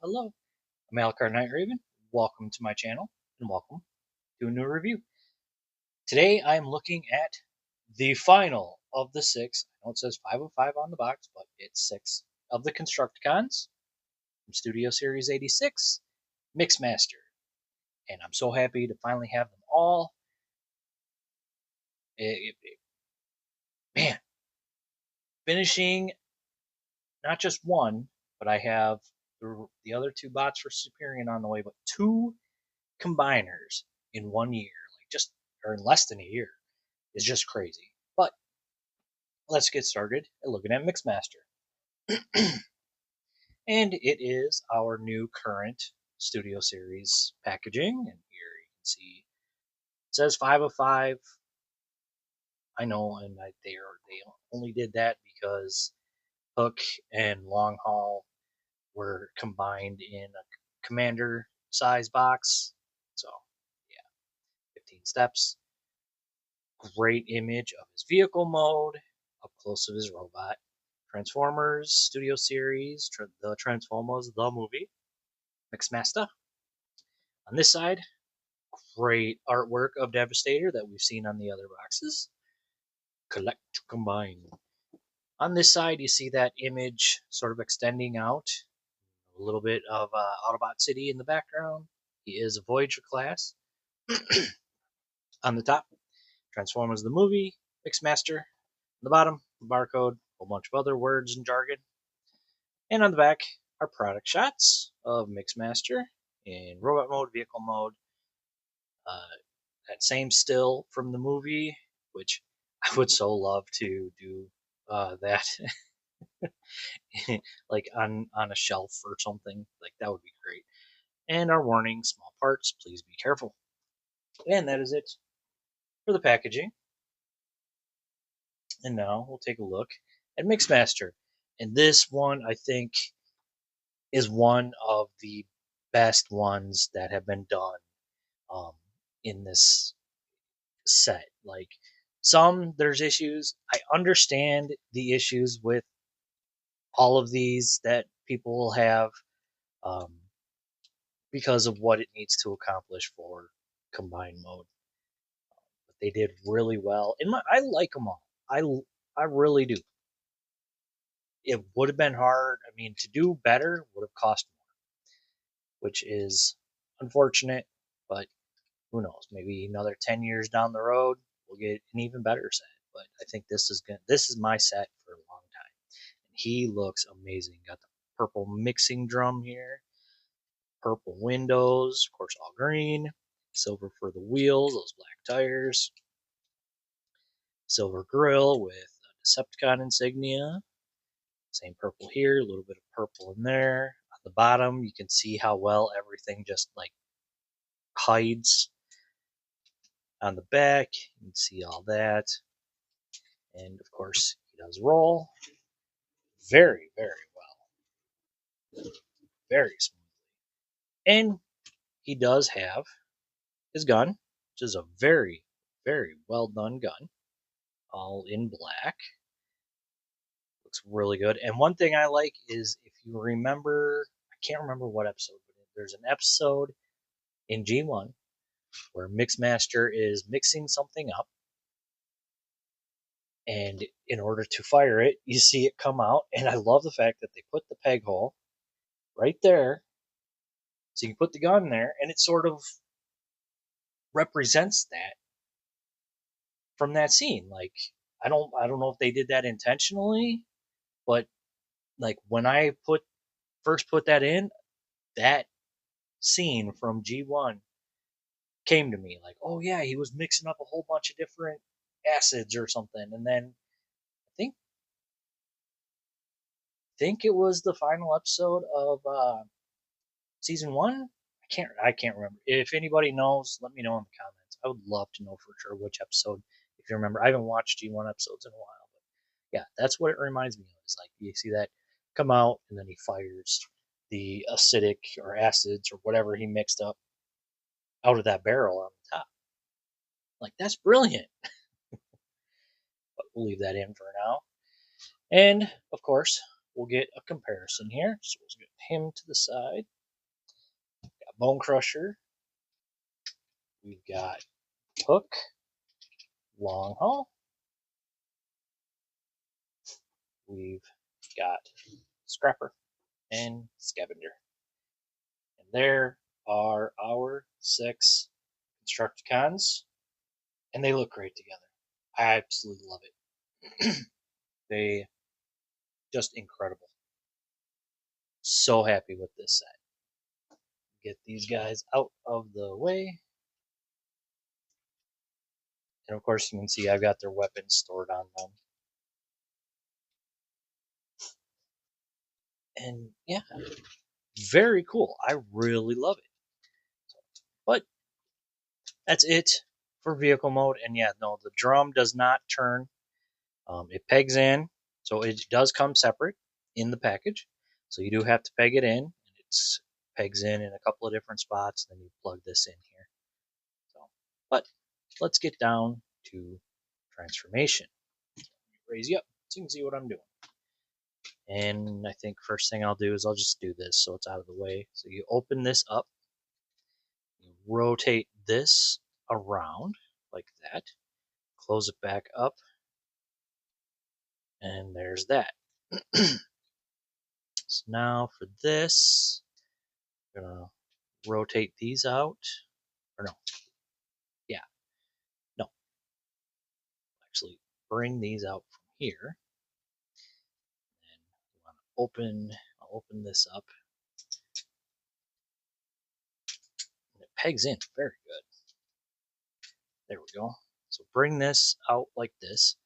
Hello, I'm Alucard Night Raven. Welcome to my channel and welcome to a new review. Today I'm looking at the final of the six. I know it says 5 of 5 on the box, but it's 6 of the Constructicons from Studio Series 86, Mixmaster. And I'm so happy to finally have them all. Man, finishing not just one, but I have the other two bots for Superior on the way, but 2 combiners in 1 year, or in less than a year, is just crazy. But let's get started at looking at Mixmaster. And it is our new current Studio Series packaging. And here you can see it says 5 of 5. I know, and they only did that because Hook and Long Haul were combined in a commander size box. So, yeah, 15 steps. Great image of his vehicle mode, up close of his robot. Transformers Studio Series, the Transformers, the movie, Mixmaster. On this side, great artwork of Devastator that we've seen on the other boxes. Collect to combine. On this side, you see that image sort of extending out. A little bit of Autobot City in the background. He is a Voyager class. On the top, Transformers the movie, Mixmaster. On the bottom, the barcode, a whole bunch of other words and jargon. And on the back are product shots of Mixmaster in robot mode, vehicle mode. That same still from the movie, which I would so love to do that like on a shelf or something. Like that would be great. And our warning, small parts, please be careful. And that is it for the packaging. And now we'll take a look at Mixmaster. And this one, I think, is one of the best ones that have been done in this set. Like there's issues. I understand the issues with all of these that people will have um, because of what it needs to accomplish for combined mode. But they did really well. I like them all. I really do. It would have been hard. I mean, to do better would have cost more, which is unfortunate. But who knows? Maybe another 10 years down the road, we'll get an even better set. But I think this is my set for a long time. And he looks amazing. Got the purple mixing drum here, purple windows, of course, all green, silver for the wheels, those black tires, silver grill with a Decepticon insignia. Same purple here, a little bit of purple in there. On the bottom, you can see how well everything just like hides. On the back, you can see all that. And of course, he does roll very, very well. Very smoothly. And he does have his gun, which is a very, very well done gun. All in black. Looks really good. And one thing I like is if you remember, I can't remember what episode, but there's an episode in G1 where Mixmaster is mixing something up. And in order to fire it, you see it come out. And I love the fact that they put the peg hole right there. So you can put the gun there, and it sort of represents that from that scene. Like I don't know if they did that intentionally, but like when I first put that in, that scene from G1 came to me like, oh yeah, he was mixing up a whole bunch of different acids or something, and then I think it was the final episode of season 1. I can't remember. If anybody knows, let me know in the comments. I would love to know for sure which episode. If you remember, I haven't watched G1 episodes in a while, but yeah, that's what it reminds me of. It's like you see that come out, and then he fires the acidic or acids or whatever he mixed up out of that barrel on the top. Like that's brilliant. But we'll leave that in for now. And of course, we'll get a comparison here. So we'll get him to the side. Bone Crusher. We've got Hook, Long Haul. We've got Scrapper and Scavenger. And there are our 6 Constructicons, and they look great together. I absolutely love it. They just incredible. So happy with this set. Get these guys out of the way. And of course, you can see I've got their weapons stored on them. And yeah, very cool. I really love it. But that's it for vehicle mode. And yeah, no, the drum does not turn. It pegs in, so it does come separate in the package. So you do have to peg it in. And it pegs in a couple of different spots. Then you plug this in here. So, but let's get down to transformation. Raise you up so you can see what I'm doing. And I think first thing I'll do is I'll just do this so it's out of the way. So you open this up, you rotate this around like that, close it back up, and there's that. So now for this, I'm gonna rotate these out, or no, yeah, no, actually bring these out from here. And we want to I'll open this up, and it pegs in very good. There we go. So bring this out like this.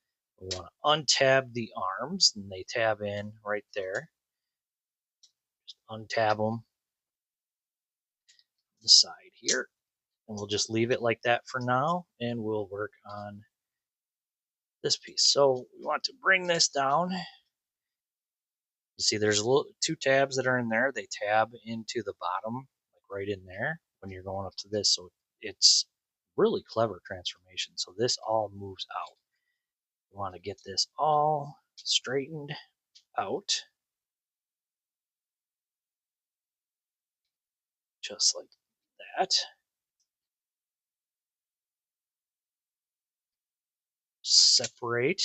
We want to untab the arms, and they tab in right there. Just untab them on the side here, and we'll just leave it like that for now, and we'll work on this piece. So we want to bring this down. You see there's two tabs that are in there. They tab into the bottom, like right in there when you're going up to this. So it's really clever transformation. So this all moves out. We want to get this all straightened out. Just like that. Separate.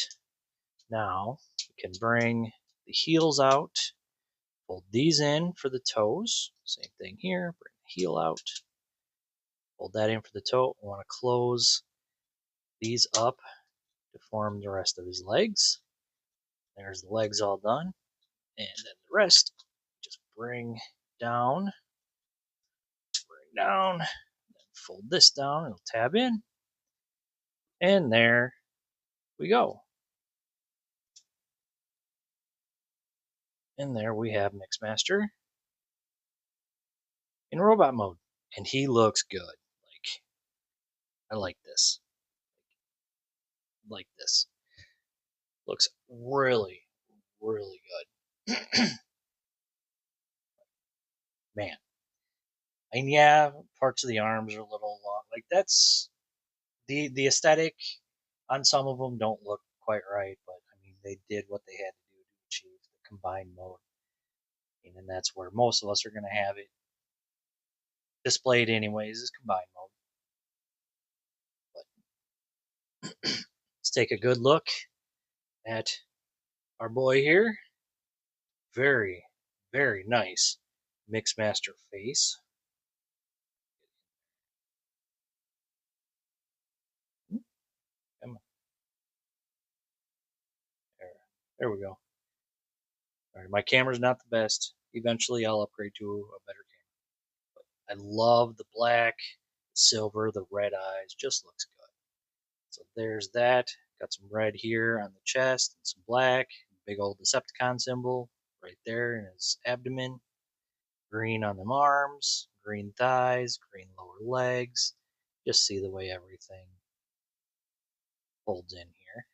Now we can bring the heels out, fold these in for the toes. Same thing here. Bring the heel out, fold that in for the toe. We want to close these up to form the rest of his legs. There's the legs all done. And then the rest, just bring down, then fold this down, it'll tab in. And there we go. And there we have Mixmaster in robot mode. And he looks good. Like, I like this. Like this. Looks really, really good. Man. And yeah, parts of the arms are a little long. Like that's the aesthetic on some of them don't look quite right, but I mean they did what they had to do to achieve the combined mode. And that's where most of us are going to have it displayed anyways, is combined mode. But let's take a good look at our boy here. Very, very nice Mixmaster face. Come on. There we go. All right, my camera's not the best. Eventually, I'll upgrade to a better camera. But I love the black, silver, the red eyes. Just looks good. So there's that. Got some red here on the chest and some black. Big old Decepticon symbol right there in his abdomen. Green on them arms, green thighs, green lower legs. Just see the way everything folds in here.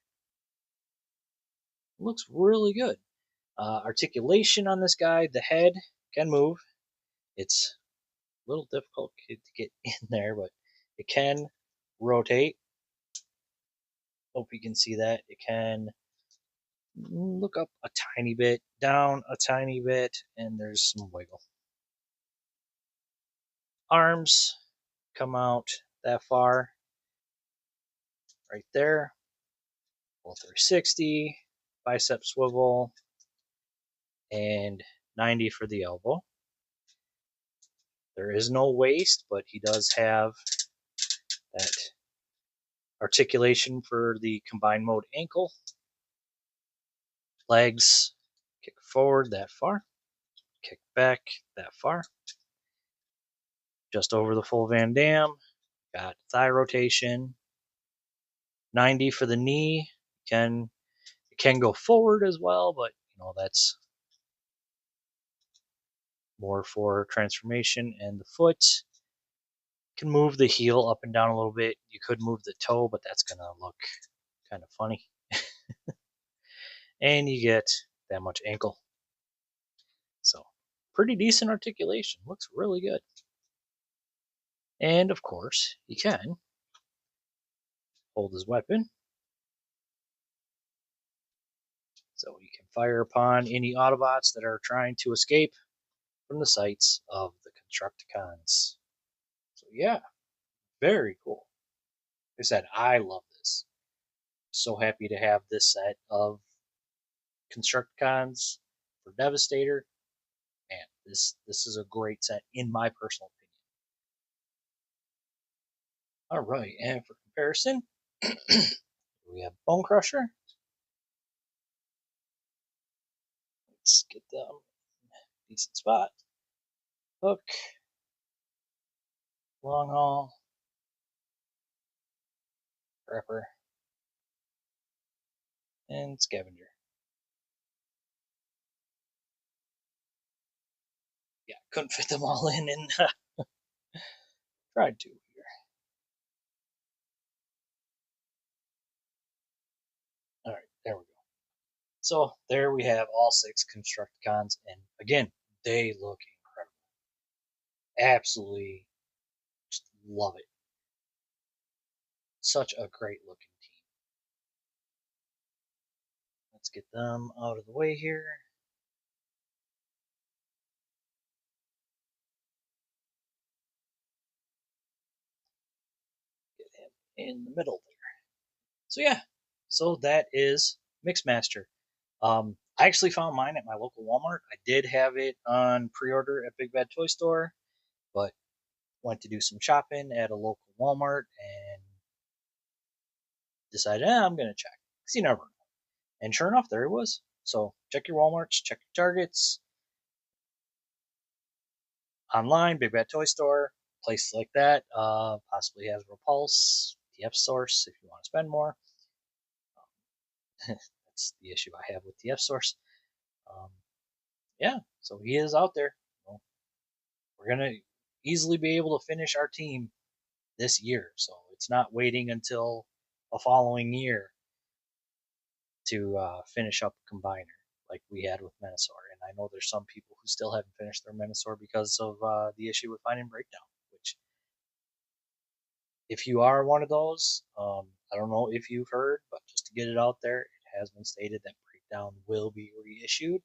It looks really good. Articulation on this guy, the head can move. It's a little difficult to get in there, but it can rotate. Hope you can see that. It can look up a tiny bit, down a tiny bit, and there's some wiggle. arms come out that far, right there. Full 360, bicep swivel, and 90 for the elbow. There is no waist, but he does have that articulation for the combined mode ankle. Legs, kick forward that far, kick back that far. Just over the full Van Dam. Got thigh rotation. 90 for the knee. It can go forward as well, but that's more for transformation. And the foot can move the heel up and down a little bit. You could move the toe, but that's gonna look kind of funny. And you get that much ankle. So pretty decent articulation. Looks really good. And of course, he can hold his weapon. So he can fire upon any Autobots that are trying to escape from the sights of the Constructicons. So yeah, very cool. Like I said, I love this. So happy to have this set of Constructicons for Devastator. Man, this is a great set in my personal opinion. All right, and for comparison, we have Bone Crusher. Let's get them in a decent spot. Hook, Long Haul, Prepper, and Scavenger. Yeah, couldn't fit them all in, and tried to here. All right, there we go. So there we have all 6 Constructicons, and again, they look incredible. Absolutely, just love it. Such a great looking team. Let's get them out of the way here. Get him in the middle there. So yeah, so that is Mixmaster. I actually found mine at my local Walmart. I did have it on pre-order at Big Bad Toy Store, but went to do some shopping at a local Walmart and decided, I'm going to check. Because you never know. And sure enough, there it was. So check your Walmarts, check your Targets, online, Big Bad Toy Store, places like that. Possibly has Repulse, TF Source if you want to spend more. That's the issue I have with TF Source. Yeah, so he is out there. We're going to easily be able to finish our team this year. So it's not waiting until a following year to finish up a combiner like we had with Menasor. And I know there's some people who still haven't finished their Menasor because of the issue with finding breakdown. Which, if you are one of those, I don't know if you've heard, but just to get it out there, it has been stated that breakdown will be reissued.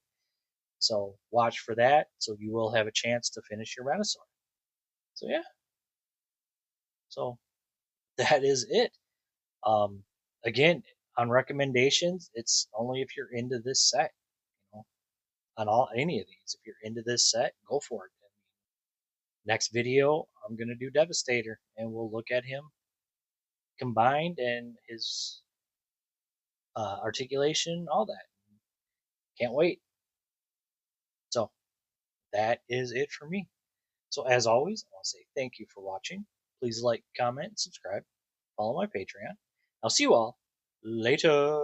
So watch for that. So you will have a chance to finish your Menasor. So yeah. So that is it. Again, on recommendations, it's only if you're into this set. On any of these, if you're into this set, go for it. Next video, I'm gonna do Devastator, and we'll look at him combined and his articulation, all that. Can't wait. So that is it for me. So as always, I want to say thank you for watching. Please like, comment, subscribe, follow my Patreon. I'll see you all later.